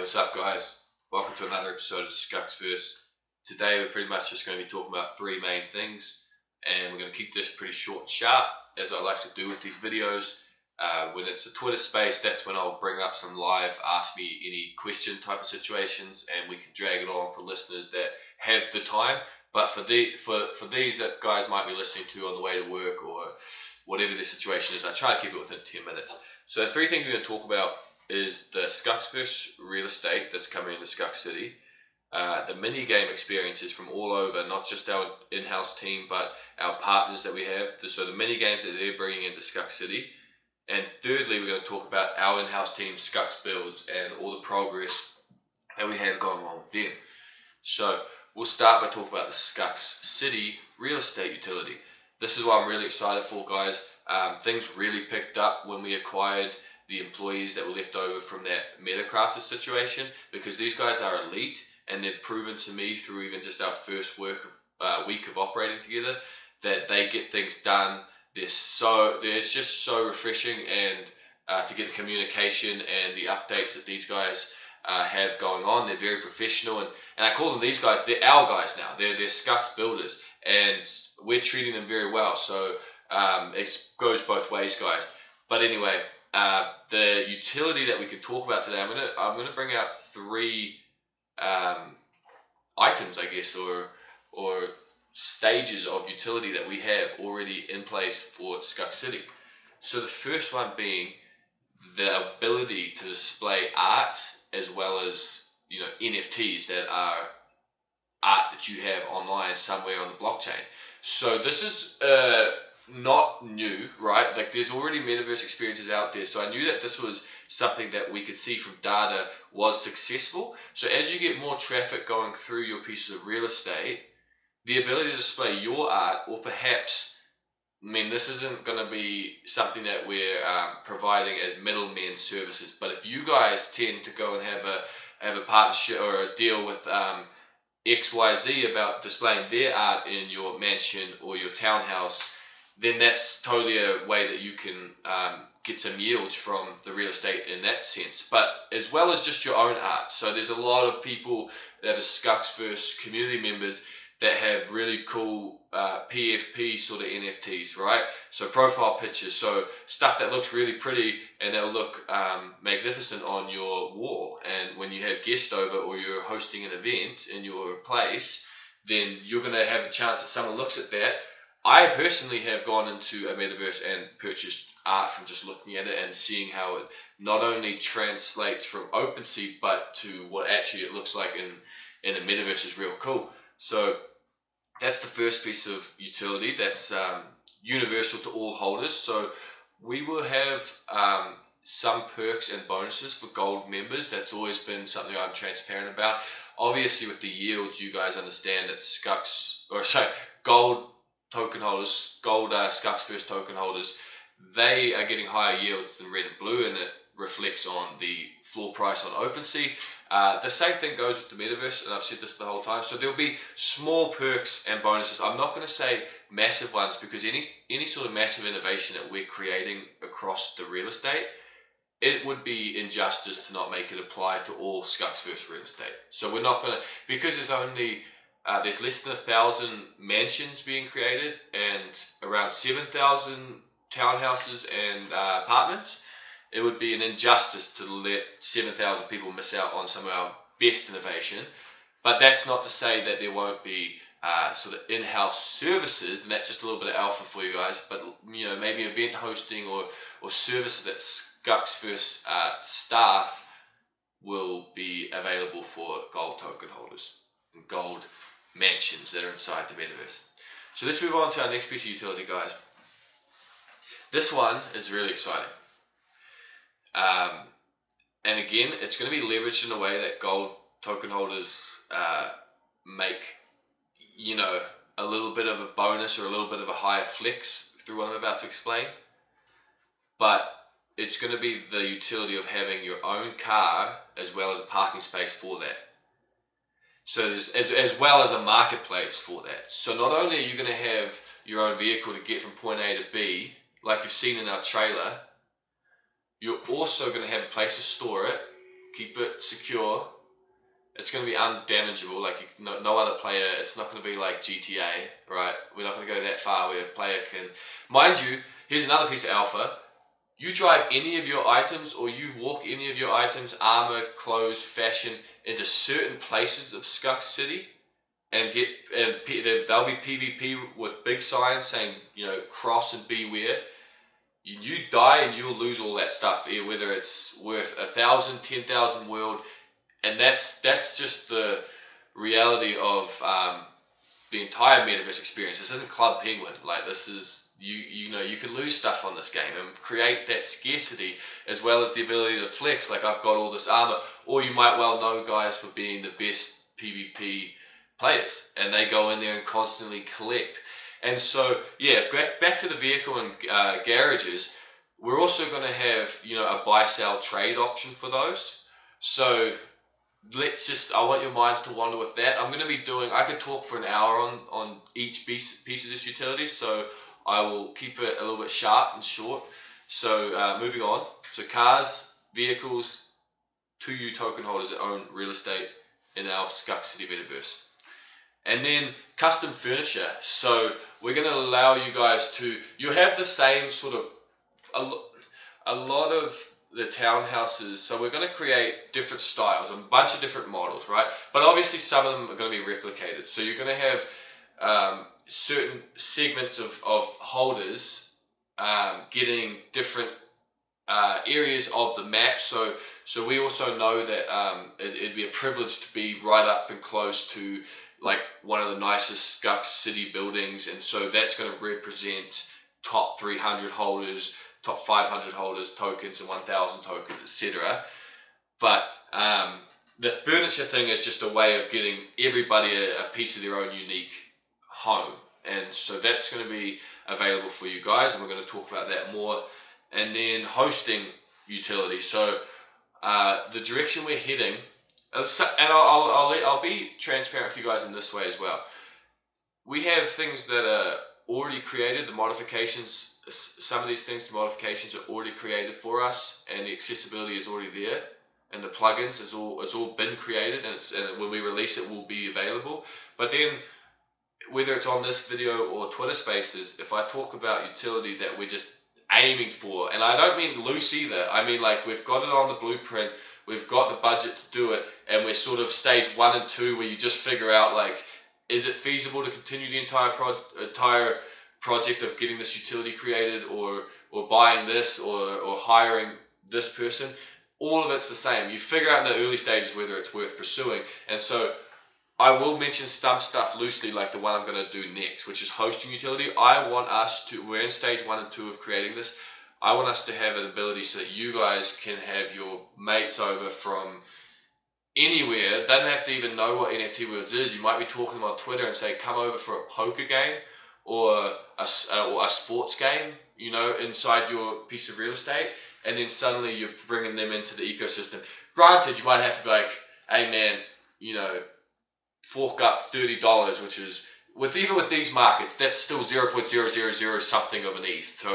What's up, guys? Welcome to another episode of SkuxxVerse. Today we're pretty much just going to be talking about three main things, and we're going to keep this pretty short and sharp, as I like to do with these videos. When it's a Twitter space, that's when I'll bring up some live ask me any question type of situations, and we can drag it on for listeners that have the time. But for these that guys might be listening to on the way to work or whatever the situation is, I try to keep it within 10 minutes. So the three things we're going to talk about is the SkuxxVerse real estate that's coming into Skuxx City, the mini-game experiences from all over, not just our in-house team, but our partners that we have. So the mini-games that they're bringing into Skuxx City. And thirdly, we're going to talk about our in-house team, Skuxx Builds, and all the progress that we have going on with them. So we'll start by talking about the Skuxx City real estate utility. This is what I'm really excited for, guys. Things really picked up when we acquired the employees that were left over from that Metacrafter situation, because these guys are elite, and they've proven to me through even just our first week of operating together that they get things done. It's just so refreshing, and to get the communication and the updates that these guys have going on. They're very professional, and I call them these guys. They're our guys now. They're Skuxx builders, and we're treating them very well. So it goes both ways, guys. But anyway, the utility that we could talk about today, I'm gonna bring out three items, I guess, or stages of utility that we have already in place for Skuxx City. So the first one being the ability to display art as well as, you know, NFTs that are art that you have online somewhere on the blockchain. So this is not new, right? Like, there's already metaverse experiences out there, so I knew that this was something that we could see from data was successful. So as you get more traffic going through your pieces of real estate, the ability to display your art, or perhaps, I mean, this isn't going to be something that we're providing as middlemen services, but if you guys tend to go and have a partnership or a deal with XYZ about displaying their art in your mansion or your townhouse, then that's totally a way that you can get some yields from the real estate in that sense, but as well as just your own art. So there's a lot of people that are SkuxxVerse community members that have really cool PFP sort of NFTs, right? So profile pictures, so stuff that looks really pretty and they'll look magnificent on your wall. And when you have guests over or you're hosting an event in your place, then you're going to have a chance that someone looks at that. I personally have gone into a metaverse and purchased art from just looking at it and seeing how it not only translates from OpenSea, but to what actually it looks like in a metaverse is real cool. So that's the first piece of utility that's universal to all holders. So we will have some perks and bonuses for gold members. That's always been something I'm transparent about. Obviously, with the yields, you guys understand that gold token holders, gold SkuxxVerse token holders, they are getting higher yields than red and blue, and it reflects on the floor price on OpenSea. The same thing goes with the metaverse, and I've said this the whole time. So there'll be small perks and bonuses. I'm not going to say massive ones, because any sort of massive innovation that we're creating across the real estate, it would be injustice to not make it apply to all SkuxxVerse real estate. So we're not going to, because there's less than 1,000 mansions being created and around 7,000 townhouses and apartments. It would be an injustice to let 7,000 people miss out on some of our best innovation. But that's not to say that there won't be sort of in-house services, and that's just a little bit of alpha for you guys. But, you know, maybe event hosting or services that SkuxxVerse staff will be available for gold token holders and gold mansions that are inside the metaverse. So let's move on to our next piece of utility, guys. This one is really exciting. And again, it's going to be leveraged in a way that gold token holders make, you know, a little bit of a bonus or a little bit of a higher flex through what I'm about to explain. But it's going to be the utility of having your own car as well as a parking space for that. So there's as well as a marketplace for that. So not only are you going to have your own vehicle to get from point A to B, like you've seen in our trailer, you're also going to have a place to store it, keep it secure. It's going to be undamageable, like no other player. It's not going to be like GTA, right? We're not going to go that far where a player can... Mind you, here's another piece of alpha. You drive any of your items, or you walk any of your items, armor, clothes, fashion, into certain places of Skuxx City, and there'll be PvP with big signs saying, cross and beware. You die and you'll lose all that stuff, whether it's worth 1,000, 10,000 world. And that's just the reality of the entire metaverse experience. This isn't Club Penguin. Like, this is you can lose stuff on this game and create that scarcity, as well as the ability to flex. Like, I've got all this armor, or you might well know guys for being the best PvP players, and they go in there and constantly collect. And so yeah, back to the vehicle and garages. We're also going to have a buy sell trade option for those. So I want your minds to wander with that. I'm going to be I could talk for an hour on each piece of this utility, so I will keep it a little bit sharp and short. So moving on. So cars, vehicles, 2U token holders that own real estate in our Skuxx City metaverse. And then custom furniture. So we're going to allow you guys you have the same sort of, a lot of the townhouses. So we're going to create different styles, a bunch of different models, right? But obviously some of them are going to be replicated. So you're going to have certain segments of holders getting different areas of the map. So we also know that it'd be a privilege to be right up and close to like one of the nicest Skuxx City buildings, and so that's going to represent top 300 holders, top 500 holders, tokens, and 1,000 tokens, etc. But the furniture thing is just a way of getting everybody a piece of their own unique home, and so that's going to be available for you guys, and we're going to talk about that more. And then hosting utility. So the direction we're heading, and I'll be transparent with you guys in this way as well. We have things that are already created, the modifications. Some of these things, the modifications are already created for us, and the accessibility is already there, and the plugins it's all been created, and when we release it will be available. But then, whether it's on this video or Twitter Spaces, if I talk about utility that we're just aiming for, and I don't mean loose either, I mean like we've got it on the blueprint, we've got the budget to do it, and we're sort of stage 1 and 2 where you just figure out like, is it feasible to continue the entire project of getting this utility created, or buying this, or hiring this person. All of it's the same. You figure out in the early stages whether it's worth pursuing. And so I will mention some stuff loosely, like the one I'm going to do next, which is hosting utility. I want us to, we're in stage 1 and 2 of creating this. I want us to have an ability so that you guys can have your mates over from anywhere. They don't have to even know what NFT Worlds is. You might be talking them on Twitter and say, come over for a poker game or a sports game, inside your piece of real estate. And then suddenly you're bringing them into the ecosystem. Granted, you might have to be like, hey man, fork up $30, which is, even with these markets, that's still 0.000 something of an ETH. So,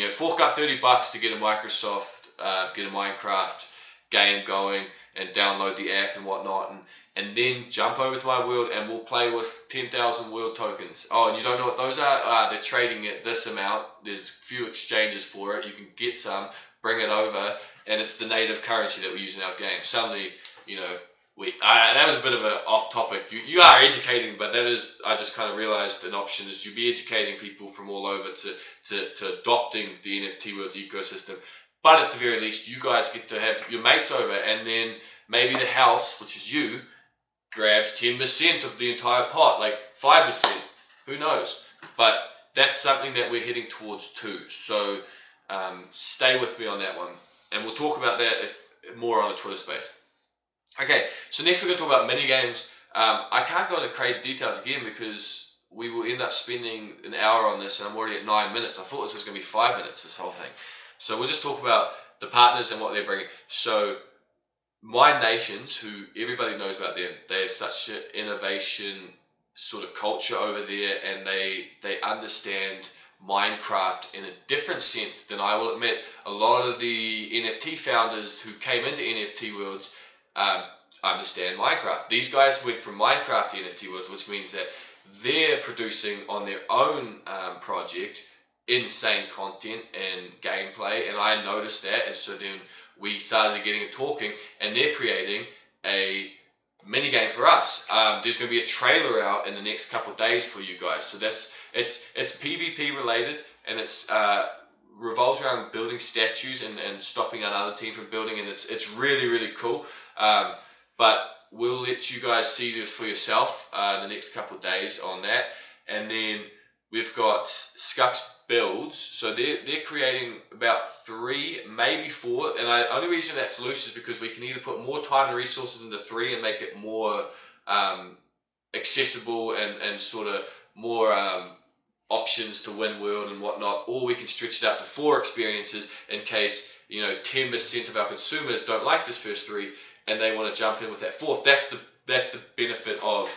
fork up $30 to get a Microsoft, get a Minecraft game going and download the app and whatnot, and then jump over to my world and we'll play with 10,000 world tokens. Oh, and you don't know what those are? They're trading at this amount. There's few exchanges for it. You can get some, bring it over, and it's the native currency that we use in our game. Suddenly, that was a bit of an off topic. You are educating, but that is, I just kind of realized an option is you'd be educating people from all over to adopting the NFT World ecosystem. But at the very least, you guys get to have your mates over, and then maybe the house, which is you, grabs 10% of the entire pot, like 5%. Who knows? But that's something that we're heading towards too. So stay with me on that one, and we'll talk about that more on a Twitter space. Okay, so next we're going to talk about minigames. I can't go into crazy details again because we will end up spending an hour on this, and I'm already at 9 minutes. I thought this was going to be 5 minutes, this whole thing. So we'll just talk about the partners and what they're bringing. So Mind Nations, who everybody knows about them, they have such an innovation sort of culture over there, and they understand Minecraft in a different sense than I will admit. A lot of the NFT founders who came into NFT Worlds understand Minecraft. These guys went from Minecraft to NFT Worlds, which means that they're producing on their own project insane content and gameplay, and I noticed that, and so then we started getting it talking, and they're creating a minigame for us. There's going to be a trailer out in the next couple of days for you guys, so it's PvP related, and it's revolves around building statues and stopping another team from building, and it's really, really cool. But we'll let you guys see this for yourself the next couple of days on that. And then we've got Skuxx Builds. So they're creating about 3, maybe 4. And the only reason that's loose is because we can either put more time and resources into 3 and make it more accessible and sort of more options to win world and whatnot, or we can stretch it out to 4 experiences in case 10% of our consumers don't like this first 3 and they want to jump in with that 4th. That's the benefit of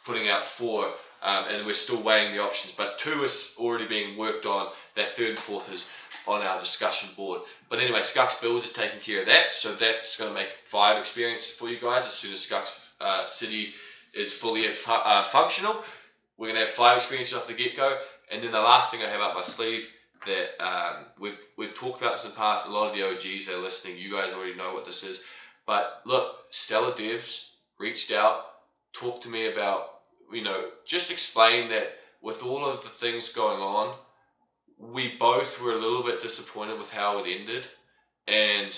putting out 4, and we're still weighing the options. But 2 is already being worked on. That 3rd and 4th is on our discussion board. But anyway, Skuxx Builds is taking care of that, so that's going to make 5 experiences for you guys as soon as Skuxx City is fully functional. We're going to have 5 experiences off the get-go. And then the last thing I have up my sleeve that we've talked about this in the past. A lot of the OGs that are listening, you guys already know what this is. But look, Stellar Devs reached out, talked to me about, just explain that with all of the things going on, we both were a little bit disappointed with how it ended. And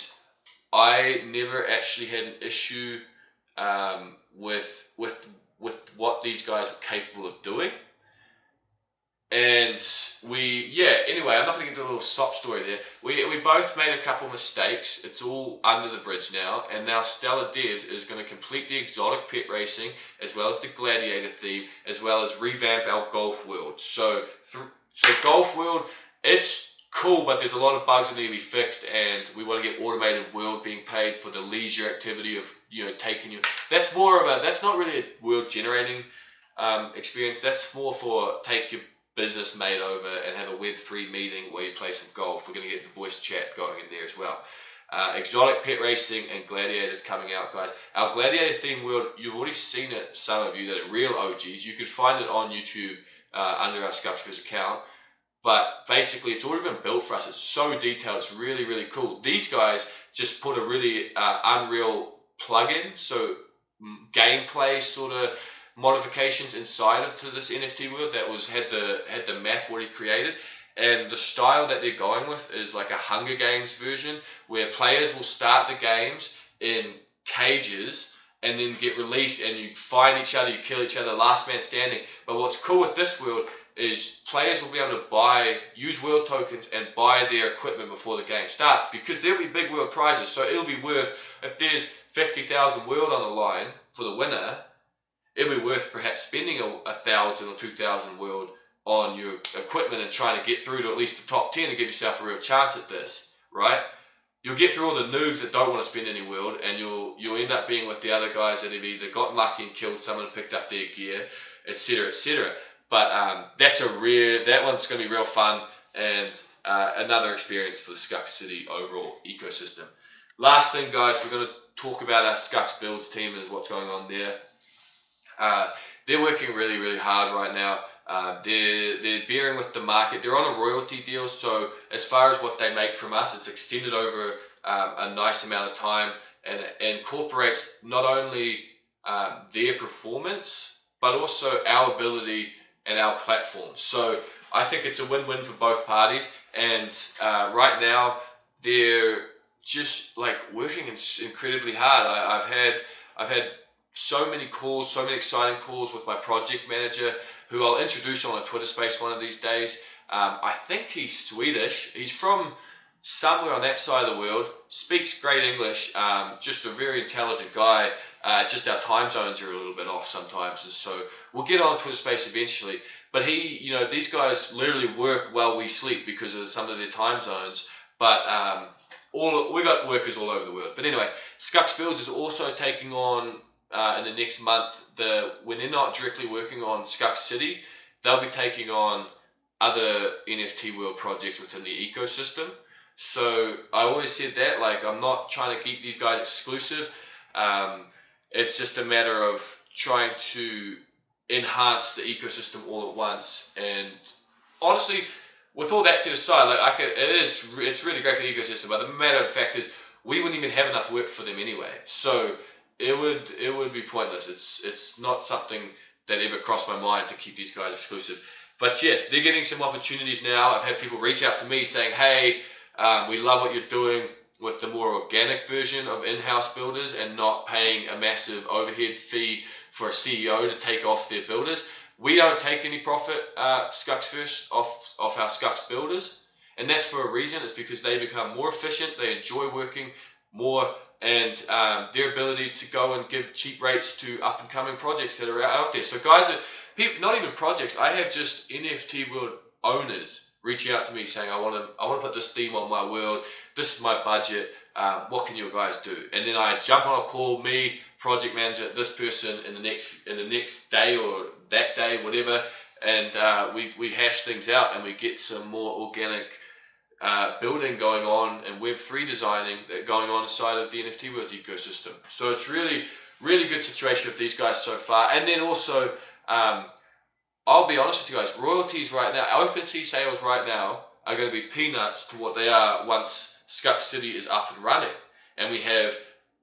I never actually had an issue with what these guys were capable of doing. And anyway, I'm not going to get into a little sob story there. We both made a couple mistakes. It's all under the bridge now. And now Stellar Devs is going to complete the exotic pet racing, as well as the gladiator theme, as well as revamp our golf world. So golf world, it's cool, but there's a lot of bugs that need to be fixed, and we want to get automated world being paid for the leisure activity of, taking you. That's not really a world generating experience. That's more for take your business made over and have a Web3 meeting where you play some golf. We're going to get the voice chat going in there as well. Exotic pet racing and gladiators coming out, guys. Our gladiator theme world, you've already seen it, some of you that are real OGs. You could find it on YouTube under our SkuxxVerse account. But basically, it's already been built for us. It's so detailed. It's really, really cool. These guys just put a really Unreal plugin, so gameplay sort of modifications inside of this NFT world that had the map already created, and the style that they're going with is like a Hunger Games version where players will start the games in cages and then get released, and you find each other, you kill each other, last man standing. But what's cool with this world is players will be able to use world tokens and buy their equipment before the game starts, because there'll be big world prizes. So it'll be worth, if there's 50,000 world on the line for the winner, it'll be worth perhaps spending 1,000 or 2,000 world on your equipment and trying to get through to at least the top 10 to give yourself a real chance at this, right? You'll get through all the noobs that don't want to spend any world, and you'll end up being with the other guys that have either gotten lucky and killed someone and picked up their gear, etc., etc. But that one's going to be real fun, and another experience for the Skuxx City overall ecosystem. Last thing, guys, we're going to talk about our Skuxx Builds team and what's going on there. They're working really, really hard right now. They're bearing with the market. They're on a royalty deal, so as far as what they make from us, it's extended over a nice amount of time, and incorporates not only their performance, but also our ability and our platform. So I think it's a win-win for both parties, and right now they're just like working incredibly hard. I've had so many calls, so many exciting calls with my project manager, who I'll introduce on a Twitter space one of these days. I think he's Swedish. He's from somewhere on that side of the world, speaks great English, just a very intelligent guy. Just our time zones are a little bit off sometimes, and so we'll get on Twitter space eventually. But these guys literally work while we sleep because of some of their time zones. But we got workers all over the world. But anyway, Skuxx Builds is also taking on in the next month, when they're not directly working on Skuxx City, they'll be taking on other NFT world projects within the ecosystem. So I always said that, like, I'm not trying to keep these guys exclusive. It's just a matter of trying to enhance the ecosystem all at once. And honestly, with all that set aside, like it's really great for the ecosystem. But the matter of fact is, we wouldn't even have enough work for them anyway. So it would be pointless. It's not something that ever crossed my mind to keep these guys exclusive. But yeah, they're getting some opportunities now. I've had people reach out to me saying, hey, we love what you're doing with the more organic version of in-house builders and not paying a massive overhead fee for a CEO to take off their builders. We don't take any profit, SkuxxVerse, off our Skuxx builders. And that's for a reason. It's because they become more efficient, they enjoy working more, and their ability to go and give cheap rates to up-and-coming projects that are out there. So guys, people, not even projects, I have just NFT world owners reaching out to me saying, I want to put this theme on my world, this is my budget, what can you guys do? And then I jump on a call, me, project manager, this person in the next day or that day, whatever, and we hash things out and we get some more organic building going on and Web3 designing going on inside of the NFT world ecosystem. So it's really, really good situation with these guys so far. And then also, I'll be honest with you guys, royalties right now, OpenSea sales right now are going to be peanuts to what they are once Skuxx City is up and running. And we have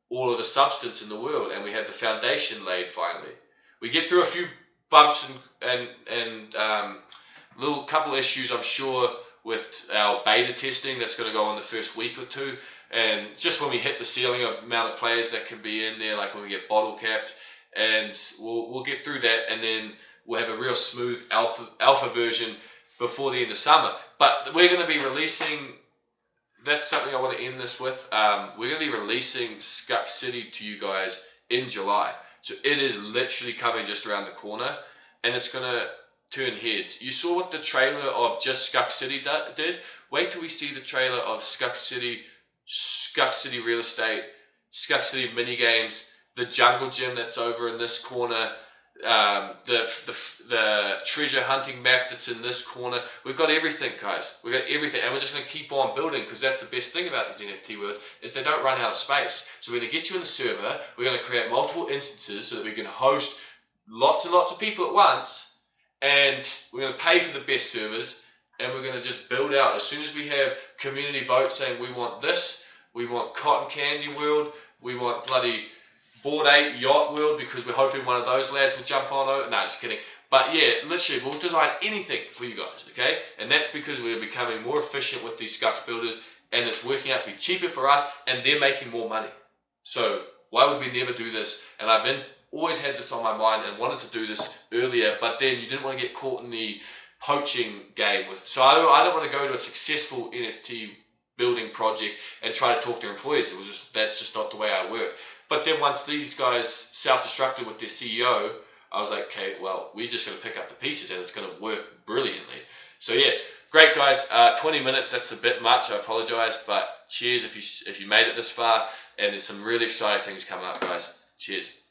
all of the substance in the world and we have the foundation laid finally. We get through a few bumps and little couple issues, I'm sure, with our beta testing that's going to go on the first week or two. And just when we hit the ceiling of amount of players that can be in there, like when we get bottle capped, and we'll get through that, and then we'll have a real smooth alpha version before the end of summer. But we're going to be releasing, that's something I want to end this with, we're going to be releasing Skuxx City to you guys in July. So it is literally coming just around the corner, and it's going to turn heads. You saw what the trailer of just Skuxx City did. Wait till we see the trailer of Skuxx City Real Estate, Skuxx City Minigames, the jungle gym that's over in this corner, the treasure hunting map that's in this corner. We've got everything, guys. We've got everything, and we're just going to keep on building, because that's the best thing about these NFT worlds, is they don't run out of space. So we're going to get you in the server, we're going to create multiple instances so that we can host lots and lots of people at once, and we're going to pay for the best servers, and we're going to just build out. As soon as we have community votes saying we want this, we want Cotton Candy World, we want bloody Bored Ape Yacht World, because we're hoping one of those lads will jump on over. No, just kidding. But yeah, literally, we'll design anything for you guys, okay? And that's because we're becoming more efficient with these Skuxx builders, and it's working out to be cheaper for us, and they're making more money. So why would we never do this? And I've always had this on my mind and wanted to do this earlier, but then you didn't want to get caught in the poaching game with. So I don't want to go to a successful NFT building project and try to talk to their employees. That's just not the way I work. But then once these guys self-destructed with their CEO, I was like, okay, well, we're just going to pick up the pieces and it's going to work brilliantly. So yeah, great guys. 20 minutes, that's a bit much. I apologize, but cheers if you made it this far. And there's some really exciting things coming up, guys. Cheers.